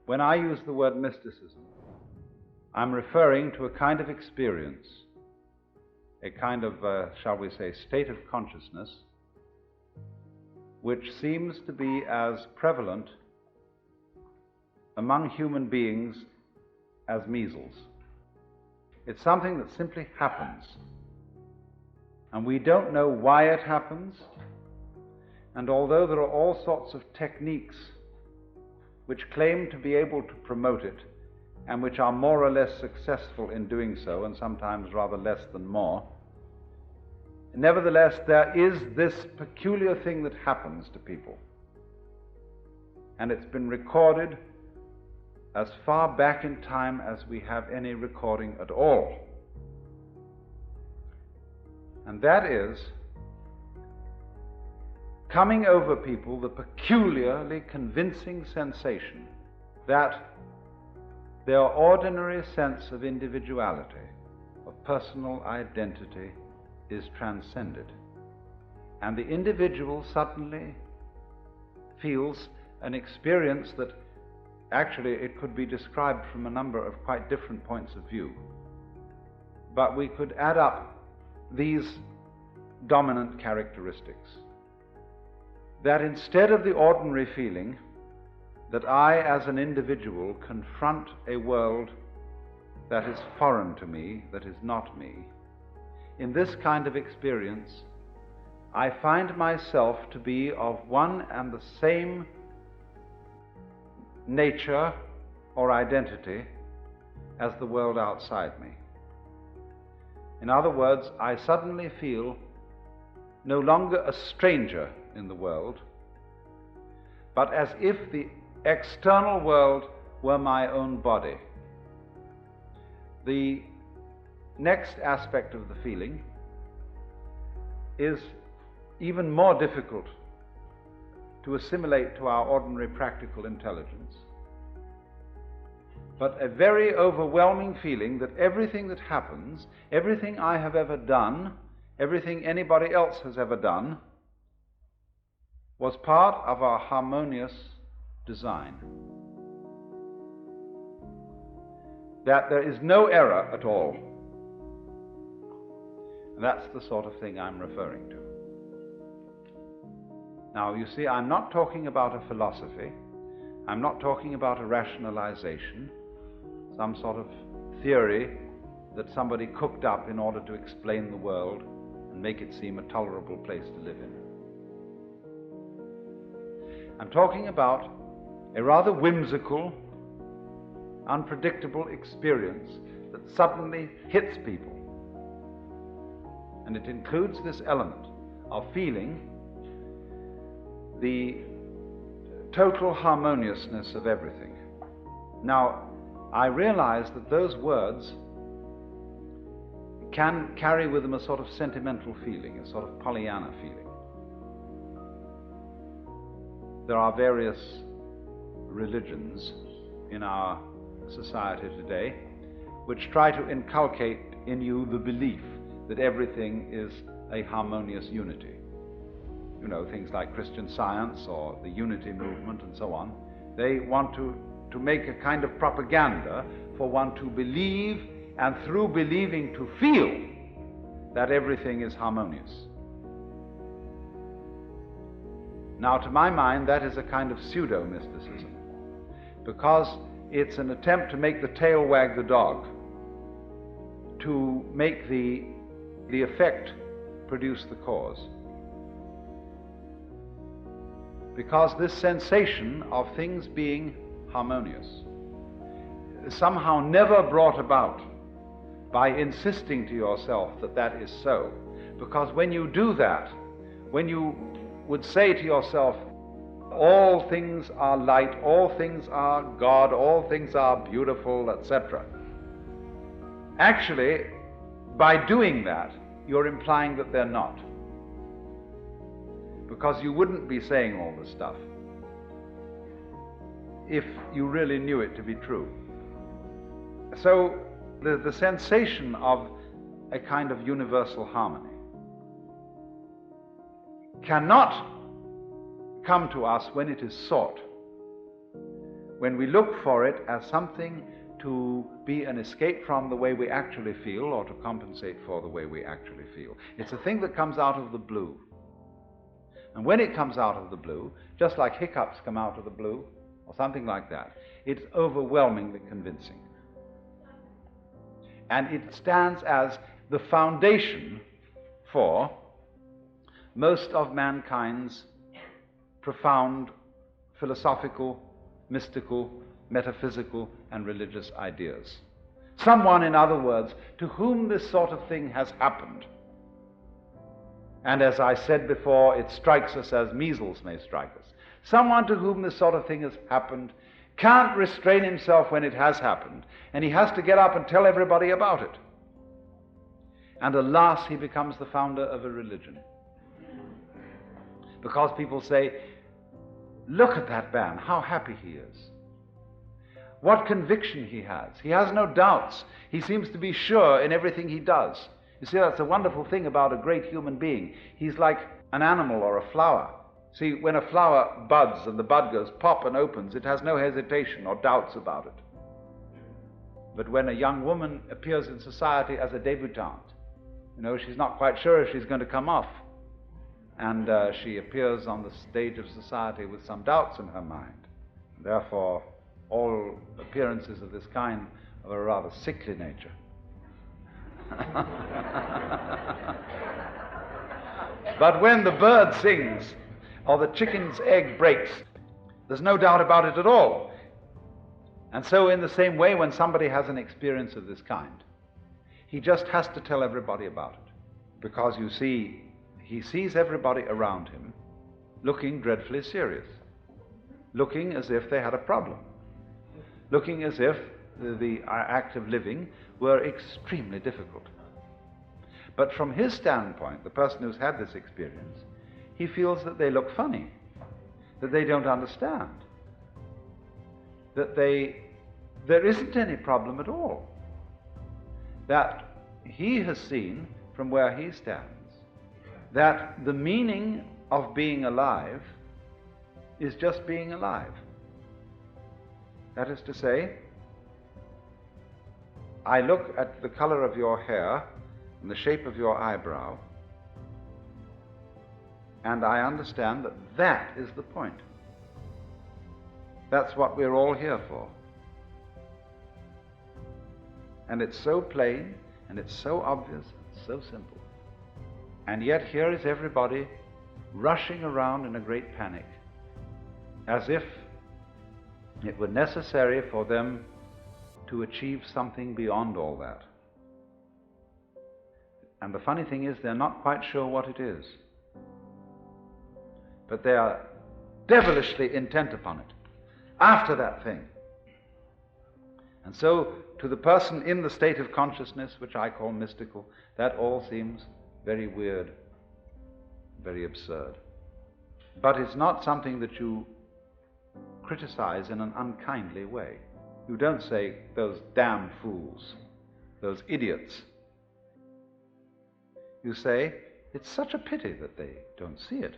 When I use the word mysticism, I'm referring to a kind of experience, a kind of, shall we say, state of consciousness, which seems to be as prevalent among human beings as measles. It's something that simply happens, and we don't know why it happens, and although there are all sorts of techniques which claim to be able to promote it, and which are more or less successful in doing so, and sometimes rather less than more, nevertheless there is this peculiar thing that happens to people, and it's been recorded as far back in time as we have any recording at all. And that is coming over people the peculiarly convincing sensation that their ordinary sense of individuality, of personal identity, is transcended. And the individual suddenly feels an experience that actually it could be described from a number of quite different points of view. But we could add up these dominant characteristics. That instead of the ordinary feeling that I as an individual confront a world that is foreign to me, that is not me, in this kind of experience I find myself to be of one and the same nature or identity as the world outside me. In other words, I suddenly feel no longer a stranger in the world, but as if the external world were my own body. The next aspect of the feeling is even more difficult to assimilate to our ordinary practical intelligence, but a very overwhelming feeling that everything that happens, everything I have ever done, everything anybody else has ever done, was part of our harmonious design. That there is no error at all. And that's the sort of thing I'm referring to. Now, you see, I'm not talking about a philosophy. I'm not talking about a rationalization, some sort of theory that somebody cooked up in order to explain the world and make it seem a tolerable place to live in. I'm talking about a rather whimsical, unpredictable experience that suddenly hits people. And it includes this element of feeling the total harmoniousness of everything. Now, I realize that those words can carry with them a sort of sentimental feeling, a sort of Pollyanna feeling. There are various religions in our society today which try to inculcate in you the belief that everything is a harmonious unity. You know, things like Christian Science or the Unity movement and so on. They want to make a kind of propaganda for one to believe, and through believing to feel that everything is harmonious. Now, to my mind, that is a kind of pseudo-mysticism, because it's an attempt to make the tail wag the dog, to make the effect produce the cause. Because this sensation of things being harmonious is somehow never brought about by insisting to yourself that that is so. Because when you do that, when you would say to yourself, all things are light, all things are God, all things are beautiful, etc. Actually, by doing that, you're implying that they're not. Because you wouldn't be saying all this stuff if you really knew it to be true. So the sensation of a kind of universal harmony cannot come to us when it is sought, when we look for it as something to be an escape from the way we actually feel or to compensate for the way we actually feel. It's a thing that comes out of the blue. And when it comes out of the blue, just like hiccups come out of the blue, or something like that, it's overwhelmingly convincing. And it stands as the foundation for most of mankind's profound philosophical, mystical, metaphysical, and religious ideas. Someone, in other words, to whom this sort of thing has happened. And as I said before, it strikes us as measles may strike us. Someone to whom this sort of thing has happened can't restrain himself when it has happened, and he has to get up and tell everybody about it. And alas, he becomes the founder of a religion. Because people say, look at that man, how happy he is. What conviction he has. He has no doubts. He seems to be sure in everything he does. You see, that's a wonderful thing about a great human being. He's like an animal or a flower. See, when a flower buds and the bud goes pop and opens, it has no hesitation or doubts about it. But when a young woman appears in society as a debutante, she's not quite sure if she's going to come off. And she appears on the stage of society with some doubts in her mind. Therefore, all appearances of this kind are of a rather sickly nature. But when the bird sings or the chicken's egg breaks, there's no doubt about it at all. And so in the same way, when somebody has an experience of this kind, he just has to tell everybody about it. Because you see, he sees everybody around him looking dreadfully serious, looking as if they had a problem, looking as if the act of living were extremely difficult. But from his standpoint, the person who's had this experience, he feels that they look funny, that they don't understand, that there isn't any problem at all, that he has seen from where he stands that the meaning of being alive is just being alive. That is to say, I look at the color of your hair and the shape of your eyebrow, and I understand that that is the point. That's what we're all here for. And it's so plain, and it's so obvious, and so simple. And yet here is everybody rushing around in a great panic, as if it were necessary for them to achieve something beyond all that. And the funny thing is, they're not quite sure what it is. But they are devilishly intent upon it, after that thing. And so, to the person in the state of consciousness, which I call mystical, that all seems very weird, very absurd. But it's not something that you criticize in an unkindly way. You don't say, those damn fools, those idiots. You say, it's such a pity that they don't see it.